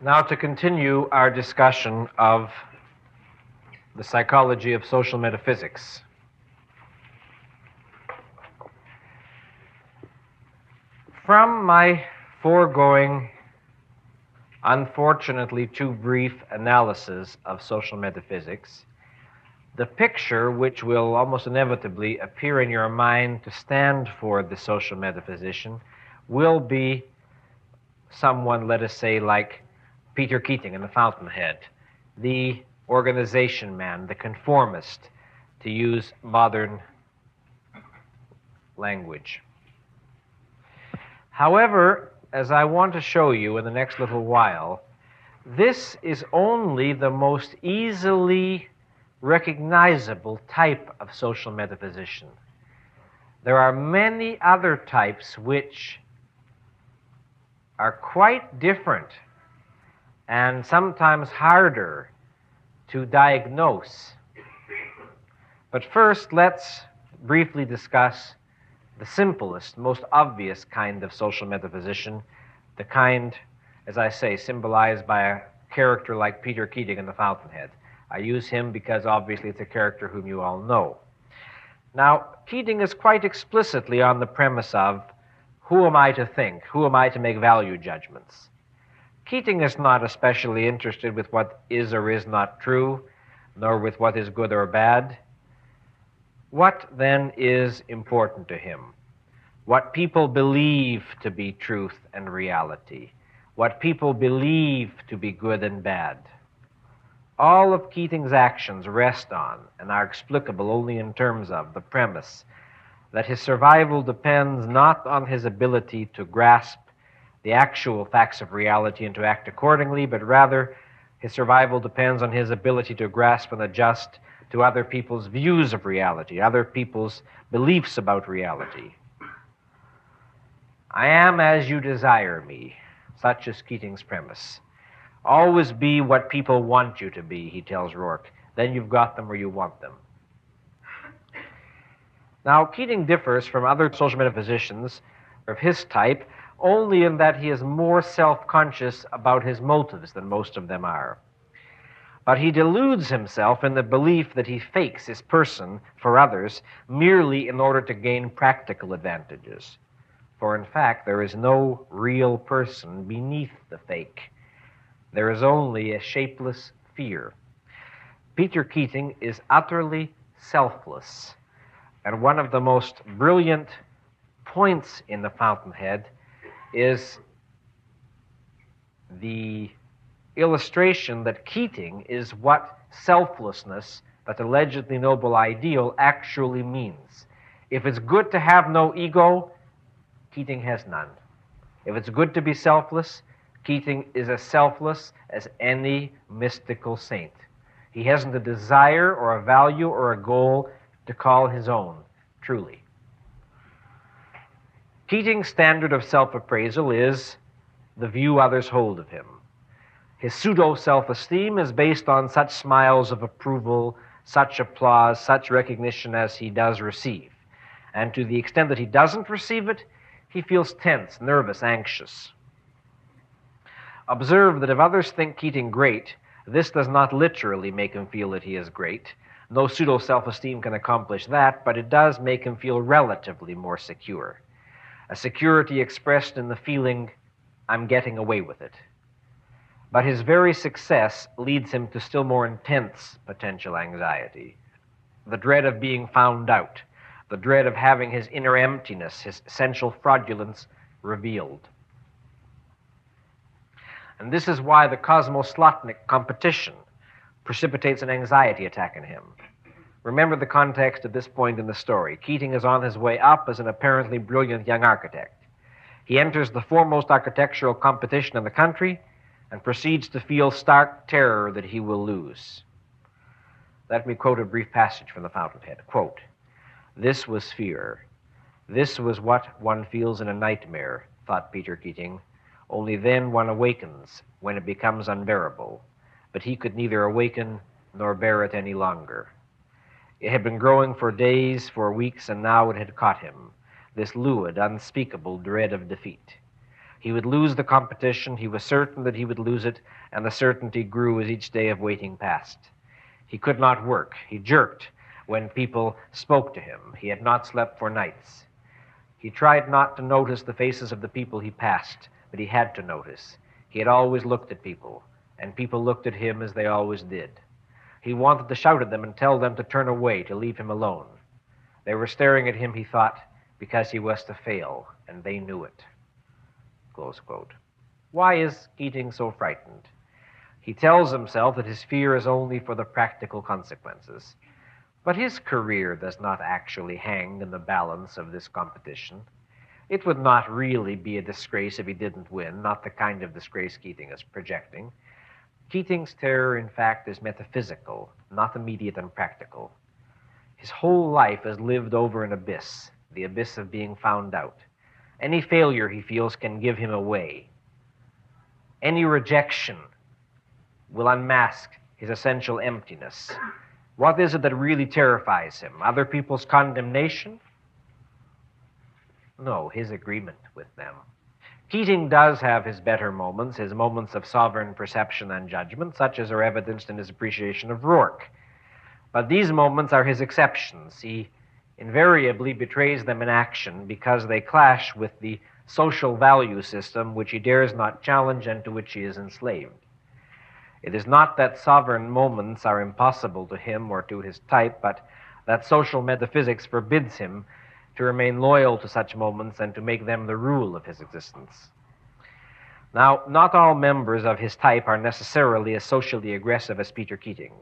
Now to continue our discussion of the psychology of social metaphysics. From my foregoing, unfortunately too brief analysis of social metaphysics, the picture which will almost inevitably appear in your mind to stand for the social metaphysician will be someone, let us say, like Peter Keating in The Fountainhead, the organization man, the conformist, to use modern language. However, as I want to show you in the next little while, this is only the most easily recognizable type of social metaphysician. There are many other types which are quite different and sometimes harder to diagnose. But first, let's briefly discuss the simplest, most obvious kind of social metaphysician, the kind, as I say, symbolized by a character like Peter Keating in The Fountainhead. I use him because obviously it's a character whom you all know. Now, Keating is quite explicitly on the premise of, who am I to think? Who am I to make value judgments? Keating is not especially interested with what is or is not true, nor with what is good or bad. What then is important to him? What people believe to be truth and reality. What people believe to be good and bad. All of Keating's actions rest on and are explicable only in terms of the premise that his survival depends not on his ability to grasp the actual facts of reality and to act accordingly, but rather his survival depends on his ability to grasp and adjust to other people's views of reality, other people's beliefs about reality. I am as you desire me, such is Keating's premise. Always be what people want you to be, he tells Rourke. Then you've got them where you want them. Now, Keating differs from other social metaphysicians of his type only in that he is more self-conscious about his motives than most of them are. But he deludes himself in the belief that he fakes his person for others merely in order to gain practical advantages. For in fact, there is no real person beneath the fake. There is only a shapeless fear. Peter Keating is utterly selfless, and one of the most brilliant points in The Fountainhead is the illustration that Keating is what selflessness, that allegedly noble ideal, actually means. If it's good to have no ego, Keating has none. If it's good to be selfless, Keating is as selfless as any mystical saint. He hasn't a desire or a value or a goal to call his own, truly. Keating's standard of self-appraisal is the view others hold of him. His pseudo-self-esteem is based on such smiles of approval, such applause, such recognition as he does receive. And to the extent that he doesn't receive it, he feels tense, nervous, anxious. Observe that if others think Keating great, this does not literally make him feel that he is great. No pseudo-self-esteem can accomplish that, but it does make him feel relatively more secure. A security expressed in the feeling, I'm getting away with it. But his very success leads him to still more intense potential anxiety. The dread of being found out, the dread of having his inner emptiness, his essential fraudulence revealed. And this is why the Cosmo-Slotnick competition precipitates an anxiety attack in him. Remember the context at this point in the story. Keating is on his way up as an apparently brilliant young architect. He enters the foremost architectural competition in the country and proceeds to feel stark terror that he will lose. Let me quote a brief passage from The Fountainhead. Quote, "This was fear. This was what one feels in a nightmare, thought Peter Keating. Only then one awakens, when it becomes unbearable. But he could neither awaken nor bear it any longer. It had been growing for days, for weeks, and now it had caught him, this lurid, unspeakable dread of defeat. He would lose the competition, he was certain that he would lose it, and the certainty grew as each day of waiting passed. He could not work. He jerked when people spoke to him. He had not slept for nights. He tried not to notice the faces of the people he passed, but he had to notice. He had always looked at people, and people looked at him as they always did. He wanted to shout at them and tell them to turn away, to leave him alone. They were staring at him, he thought, because he was to fail, and they knew it. Close quote. Why is Keating so frightened? He tells himself that his fear is only for the practical consequences. But his career does not actually hang in the balance of this competition. It would not really be a disgrace if he didn't win, not the kind of disgrace Keating is projecting. Keating's terror, in fact, is metaphysical, not immediate and practical. His whole life is lived over an abyss, the abyss of being found out. Any failure he feels can give him away. Any rejection will unmask his essential emptiness. What is it that really terrifies him? Other people's condemnation? No, his agreement with them. Keating does have his better moments, his moments of sovereign perception and judgment, such as are evidenced in his appreciation of Rourke. But these moments are his exceptions. He invariably betrays them in action because they clash with the social value system which he dares not challenge and to which he is enslaved. It is not that sovereign moments are impossible to him or to his type, but that social metaphysics forbids him to remain loyal to such moments and to make them the rule of his existence. Now, not all members of his type are necessarily as socially aggressive as Peter Keating.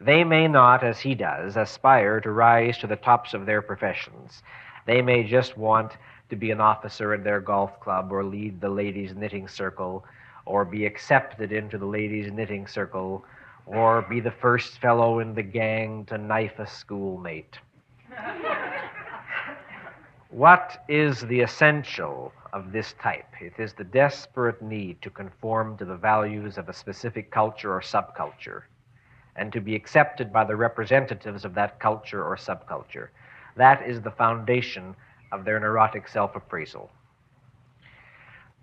They may not, as he does, aspire to rise to the tops of their professions. They may just want to be an officer in their golf club or lead the ladies' knitting circle or be accepted into the ladies' knitting circle or be the first fellow in the gang to knife a schoolmate. What is the essential of this type? It is the desperate need to conform to the values of a specific culture or subculture and to be accepted by the representatives of that culture or subculture. That is the foundation of their neurotic self-appraisal.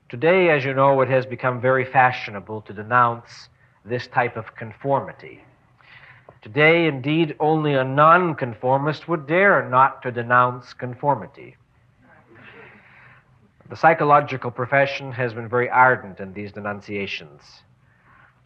Today, as you know, it has become very fashionable to denounce this type of conformity. Today, indeed, only a nonconformist would dare not to denounce conformity. The psychological profession has been very ardent in these denunciations.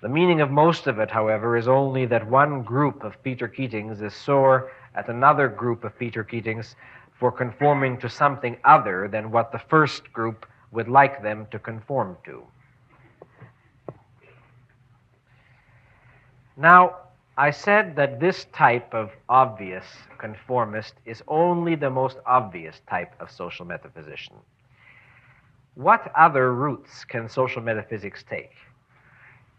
The meaning of most of it, however, is only that one group of Peter Keatings is sore at another group of Peter Keatings for conforming to something other than what the first group would like them to conform to. Now, I said that this type of obvious conformist is only the most obvious type of social metaphysician. What other routes can social metaphysics take?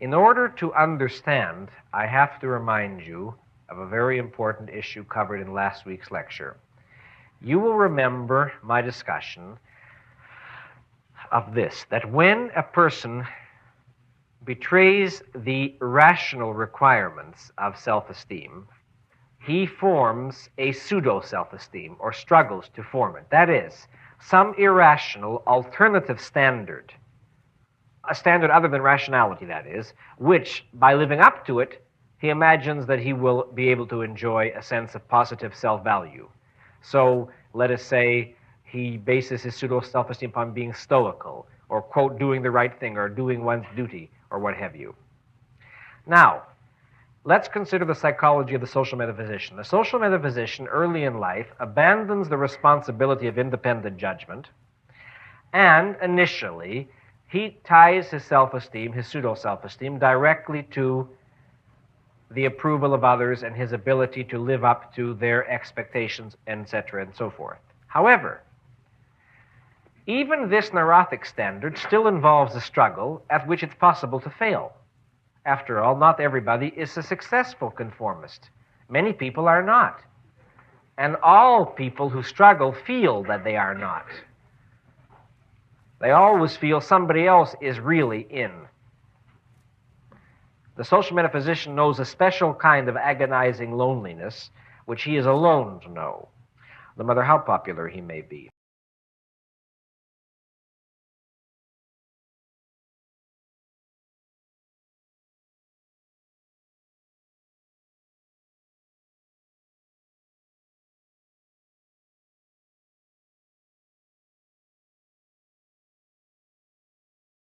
In order to understand, I have to remind you of a very important issue covered in last week's lecture. You will remember my discussion of this, that when a person betrays the rational requirements of self-esteem, he forms a pseudo-self-esteem, or struggles to form it. That is, some irrational alternative standard, a standard other than rationality, that is, which, by living up to it, he imagines that he will be able to enjoy a sense of positive self-value. So, let us say, he bases his pseudo-self-esteem upon being stoical, or, quote, doing the right thing, or doing one's duty, or what have you. Now, let's consider the psychology of the social metaphysician. The social metaphysician, early in life, abandons the responsibility of independent judgment, and initially, he ties his self-esteem, his pseudo-self-esteem, directly to the approval of others and his ability to live up to their expectations, etc., and so forth. However, even this neurotic standard still involves a struggle at which it's possible to fail. After all, not everybody is a successful conformist. Many people are not. And all people who struggle feel that they are not. They always feel somebody else is really in. The social metaphysician knows a special kind of agonizing loneliness which he is alone to know, no matter how popular he may be.